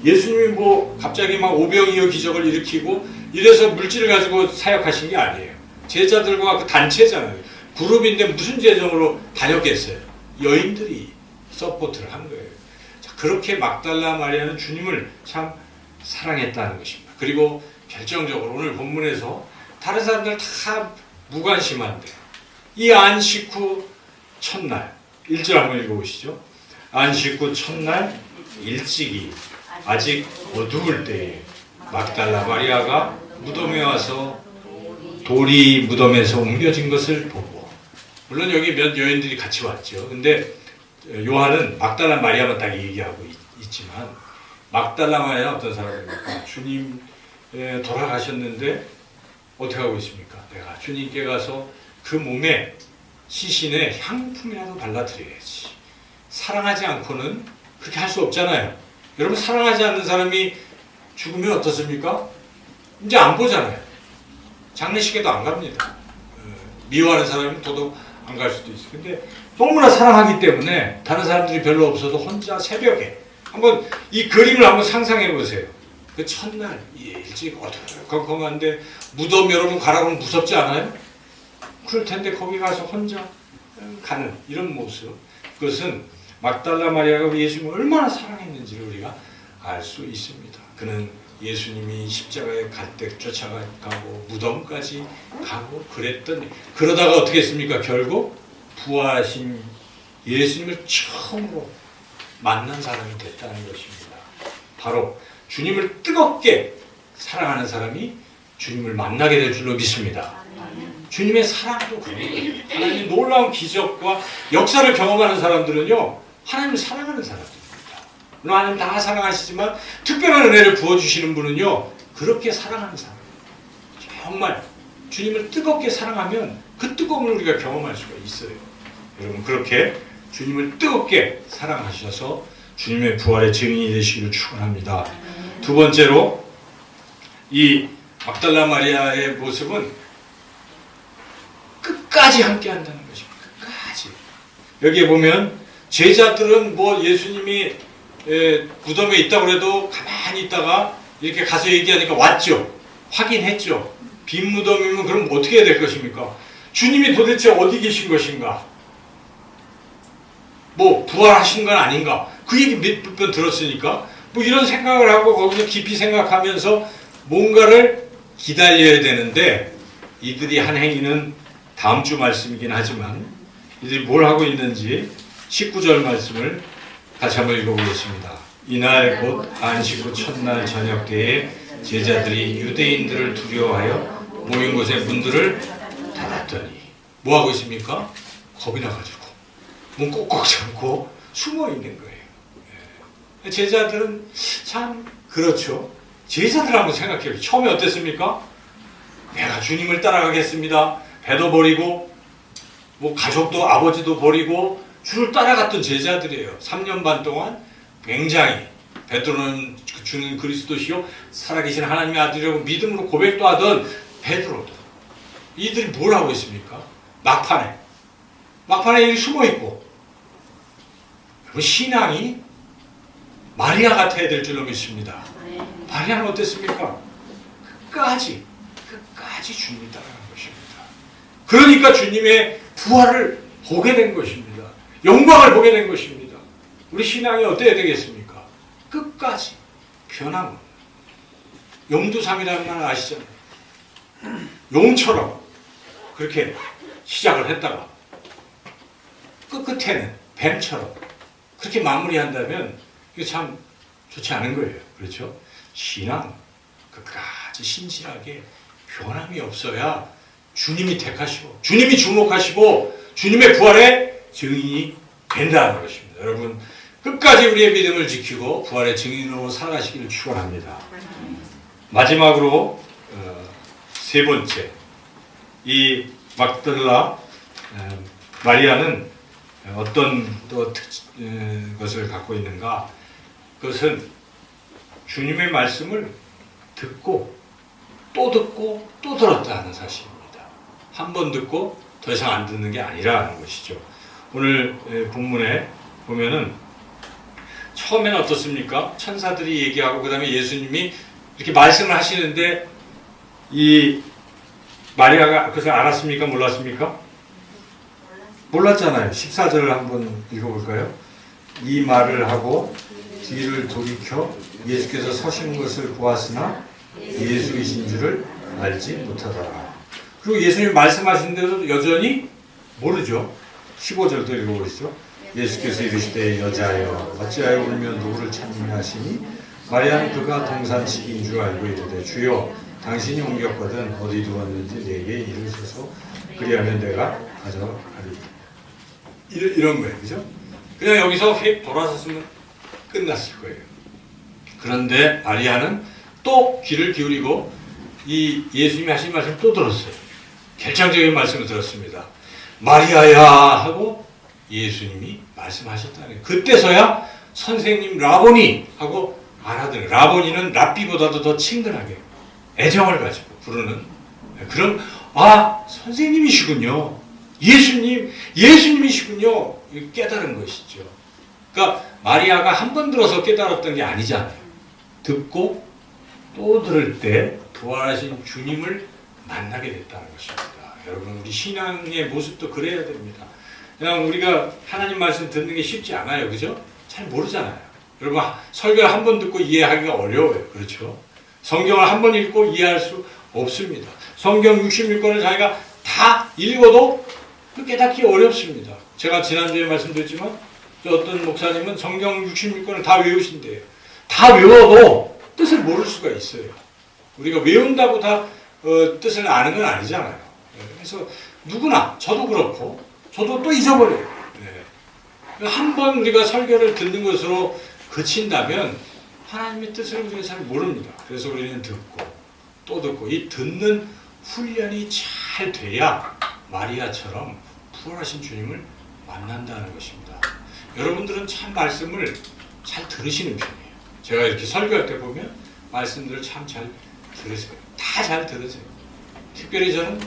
예수님이 뭐 갑자기 막 오병이어 기적을 일으키고 이래서 물질을 가지고 사역하신 게 아니에요. 제자들과 그 단체잖아요. 그룹인데 무슨 재정으로 다녔겠어요. 여인들이 서포트를 한 거예요. 자, 그렇게 막달라 마리아는 주님을 참 사랑했다는 것입니다. 그리고 결정적으로 오늘 본문에서 다른 사람들 다 무관심한데 이 안식 후 첫날 1절 한번 읽어보시죠. 안식 후 첫날 일찍이 아직 어두울 때에 막달라 마리아가 무덤에 와서 돌이 무덤에서 옮겨진 것을 보고, 물론 여기 몇 여인들이 같이 왔죠. 근데 요한은 막달라 마리아만 딱 얘기하고 있지만 막달라 마리아는 어떤 사람입니까? 주님 돌아가셨는데 어떻게 하고 있습니까? 내가 주님께 가서 그 몸에 시신에 향품이라도 발라드려야지. 사랑하지 않고는 그렇게 할 수 없잖아요. 여러분 사랑하지 않는 사람이 죽으면 어떻습니까? 이제 안 보잖아요. 장례식에도 안 갑니다. 미워하는 사람이 더더욱 안 갈 수도 있어요. 근데 너무나 사랑하기 때문에 다른 사람들이 별로 없어도 혼자 새벽에 한번 이 그림을 한번 상상해 보세요. 그 첫날 일찍 어두컴컴한데 무덤 여러분 가라고는 무섭지 않아요? 그럴 텐데 거기 가서 혼자 가는 이런 모습, 그것은 막달라 마리아가 예수님을 얼마나 사랑했는지를 우리가 알 수 있습니다. 그는 예수님이 십자가에 갈 때 쫓아가고 무덤까지 가고 그러다가 어떻게 했습니까? 결국 부활하신 예수님을 처음으로 만난 사람이 됐다는 것입니다. 바로 주님을 뜨겁게 사랑하는 사람이 주님을 만나게 될 줄로 믿습니다. 주님의 사랑도 그런 거예요. 하나님의 놀라운 기적과 역사를 경험하는 사람들은요, 하나님을 사랑하는 사람들입니다. 물론 하나님 다 사랑하시지만 특별한 은혜를 부어주시는 분은요, 그렇게 사랑하는 사람입니다. 정말 주님을 뜨겁게 사랑하면 그 뜨거움을 우리가 경험할 수가 있어요. 여러분, 그렇게 주님을 뜨겁게 사랑하셔서 주님의 부활의 증인이 되시기를 축원합니다. 두 번째로, 이 막달라 마리아의 모습은 끝까지 함께 한다는 것입니다. 끝까지. 여기에 보면 제자들은 뭐 예수님이 무덤에 있다고 해도 가만히 있다가 이렇게 가서 얘기하니까 왔죠. 확인했죠. 빈 무덤이면 그럼 어떻게 해야 될 것입니까? 주님이 도대체 어디 계신 것인가? 뭐 부활하신 건 아닌가? 그 얘기 몇 번 들었으니까 뭐 이런 생각을 하고 거기서 깊이 생각하면서 뭔가를 기다려야 되는데, 이들이 한 행위는 다음 주 말씀이긴 하지만 이들이 뭘 하고 있는지 19절 말씀을 같이 한번 읽어보겠습니다. 이날 곧 안식 후 첫날 저녁 때에 제자들이 유대인들을 두려워하여 모인 곳의 문들을 닫았더니 뭐 하고 있습니까? 겁이 나가지고 문 꼭꼭 잠고 숨어 있는 거예요. 제자들은 참 그렇죠. 제자들 한번 생각해요. 처음에 어땠습니까? 내가 주님을 따라가겠습니다. 배도 버리고 뭐 가족도 아버지도 버리고 주를 따라갔던 제자들이에요. 3년 반 동안 굉장히 베드로는 주는 그리스도시요 살아계신 하나님의 아들이라고 믿음으로 고백도 하던 베드로도, 이들이 뭘 하고 있습니까? 막판에 숨어 있고. 신앙이 마리아 같아야 될 줄로 믿습니다. 마리아는 어땠습니까? 끝까지 주님이 따라간 것입니다. 그러니까 주님의 부활을 보게 된 것입니다. 영광을 보게 된 것입니다. 우리 신앙이 어때야 되겠습니까? 끝까지 변함없는. 염두삼이라는 말 아시잖아요. 용처럼 그렇게 시작을 했다가 끝에는 뱀처럼 그렇게 마무리한다면 이게 참 좋지 않은 거예요. 그렇죠? 신앙 끝까지 신실하게 변함이 없어야 주님이 택하시고 주님이 주목하시고 주님의 부활의 증인이 된다는 것입니다. 여러분, 끝까지 우리의 믿음을 지키고 부활의 증인으로 살아가시기를 축원합니다. 마지막으로 세 번째, 이 막달라 마리아는 어떤 또 것을 갖고 있는가? 그것은 주님의 말씀을 듣고 또 들었다 하는 사실입니다. 한 번 듣고 더 이상 안 듣는 게 아니라는 것이죠. 오늘 본문에 보면은 처음에는 어떻습니까? 천사들이 얘기하고 그 다음에 예수님이 이렇게 말씀을 하시는데 이 마리아가 그것을 알았습니까? 몰랐습니까? 몰랐잖아요. 14절을 한번 읽어볼까요? 이 말을 하고 뒤를 돌이켜 예수께서 서신 것을 보았으나 예수이신 줄을 알지 못하더라. 그리고 예수님이 말씀하신데도 여전히 모르죠. 15절도 읽어보시죠. 예수께서 이르시되 여자여 어찌하여 울며 누구를 찾느냐 하시니 마리아는 그가 동산치기인 줄 알고 이르되 주여 당신이 옮겼거든 어디 두었는지 내게 이르소서 그리하면 내가 가져가리. 이런 거예요. 그죠? 그냥 여기서 휙 돌아섰으면 끝났을 거예요. 그런데 마리아는 또 귀를 기울이고 이 예수님이 하신 말씀 또 들었어요. 결정적인 말씀을 들었습니다. 마리아야 하고 예수님이 말씀하셨다는 거예요. 그때서야 선생님 라보니 하고 알아들어요. 라보니는 랍비보다도 더 친근하게 애정을 가지고 부르는 그런 선생님이시군요. 예수님이시군요. 깨달은 것이죠. 그러니까 마리아가 한 번 들어서 깨달았던 게 아니잖아요. 듣고 또 들을 때 부활하신 주님을 만나게 됐다는 것입니다. 여러분, 우리 신앙의 모습도 그래야 됩니다. 그냥 우리가 하나님 말씀 듣는 게 쉽지 않아요. 그죠? 잘 모르잖아요. 여러분, 설교를 한 번 듣고 이해하기가 어려워요. 그렇죠? 성경을 한 번 읽고 이해할 수 없습니다. 성경 66권을 자기가 다 읽어도 깨닫기 어렵습니다. 제가 지난주에 말씀드렸지만 어떤 목사님은 성경 66권을 다 외우신대요. 다 외워도 뜻을 모를 수가 있어요. 우리가 외운다고 다 뜻을 아는 건 아니잖아요. 그래서 누구나, 저도 그렇고 저도 또 잊어버려요. 한번 우리가 설교를 듣는 것으로 그친다면 하나님의 뜻을 우리가 잘 모릅니다. 그래서 우리는 듣고 또 듣고, 이 듣는 훈련이 잘 돼야 마리아처럼 부활하신 주님을 만난다는 것입니다. 여러분들은 참 말씀을 잘 들으시는 편이에요. 제가 이렇게 설교할 때 보면 말씀들을 참 잘 들으세요. 다 잘 들으세요. 특별히 저는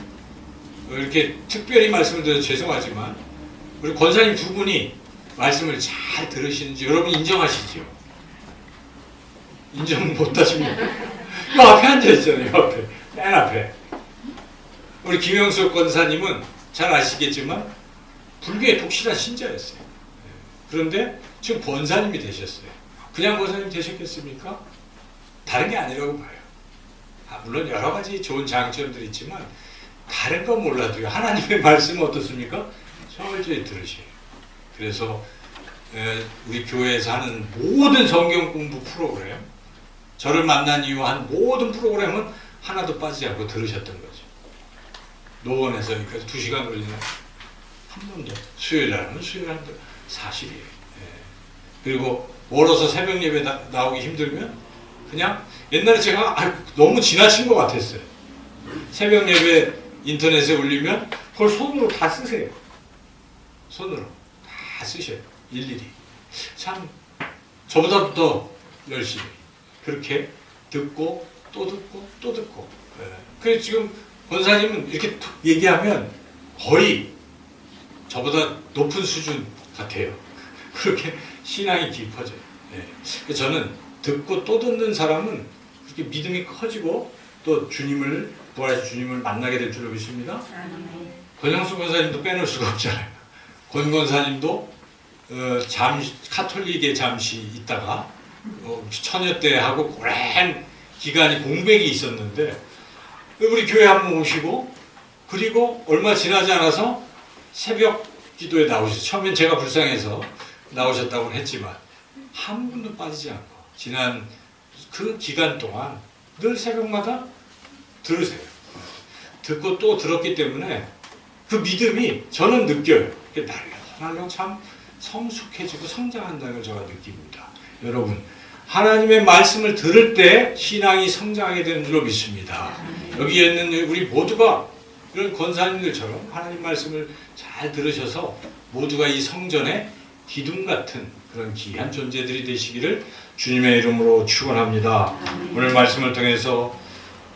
이렇게 특별히 말씀을 드려서 죄송하지만 우리 권사님 두 분이 말씀을 잘 들으시는지 여러분 인정하시죠? 인정 못하시면 이 앞에 앉아있잖아요. 이 앞에, 맨 앞에. 우리 김영수 권사님은 잘 아시겠지만 불교의 독실한 신자였어요. 그런데 지금 권사님이 되셨어요. 그냥 권사님 되셨겠습니까? 다른 게 아니라고 봐요. 물론 여러 가지 좋은 장점들이 있지만 다른 건 몰라도요, 하나님의 말씀은 어떻습니까? 철저히 들으셔요. 그래서 우리 교회에서 하는 모든 성경 공부 프로그램, 저를 만난 이후 한 모든 프로그램은 하나도 빠지지 않고 들으셨던 거죠. 노원에서 여기까지 2시간 걸리는 한 번도, 수요일 날은 수요일 날도 사실이에요. 그리고 멀어서 새벽 예배 나오기 힘들면 그냥 옛날에 제가 너무 지나친 것 같았어요. 새벽 예배 인터넷에 올리면 그걸 손으로 다 쓰세요. 손으로 다 쓰셔요. 일일이. 참 저보다도 더 열심히 그렇게 듣고 또 듣고 또 듣고. 그래서 지금 권사님은 이렇게 얘기하면 거의 저보다 높은 수준 같아요. 그렇게 신앙이 깊어져요. 저는 듣고 또 듣는 사람은 그렇게 믿음이 커지고 또 주님을, 부활하신 주님을 만나게 될 줄로 믿습니다. 권영수 권사님도 빼놓을 수가 없잖아요. 권 권사님도 카톨릭에 잠시 있다가 처녀 때 하고 오랜 기간이 공백이 있었는데 우리 교회 한번 오시고, 그리고 얼마 지나지 않아서 새벽 기도에 나오셨어요. 처음엔 제가 불쌍해서 나오셨다고 했지만 한 분도 빠지지 않고 지난 그 기간 동안 늘 새벽마다 들으세요. 듣고 또 들었기 때문에 그 믿음이 저는 느껴요. 날로 참 성숙해지고 성장한다는 걸 제가 느낍니다. 여러분, 하나님의 말씀을 들을 때 신앙이 성장하게 되는 줄로 믿습니다. 여기에 있는 우리 모두가 이런 권사님들처럼 하나님 말씀을 잘 들으셔서 모두가 이 성전의 기둥 같은 그런 귀한 존재들이 되시기를 주님의 이름으로 축원합니다. 오늘 말씀을 통해서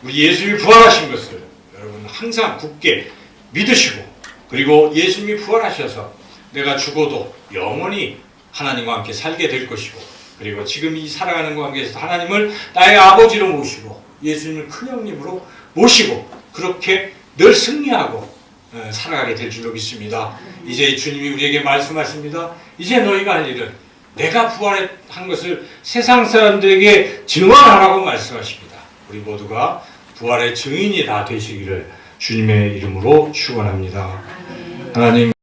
우리 예수님이 부활하신 것을 여러분 항상 굳게 믿으시고, 그리고 예수님이 부활하셔서 내가 죽어도 영원히 하나님과 함께 살게 될 것이고, 그리고 지금 이 살아가는 관계에서 하나님을 나의 아버지로 모시고 예수님을 큰형님으로 모시고 그렇게 늘 승리하고 살아가게 될 줄로 믿습니다. 이제 주님이 우리에게 말씀하십니다. 이제 너희가 할 일은 내가 부활한 것을 세상 사람들에게 증언하라고 말씀하십니다. 우리 모두가 부활의 증인이 다 되시기를 주님의 이름으로 축원합니다. 하나님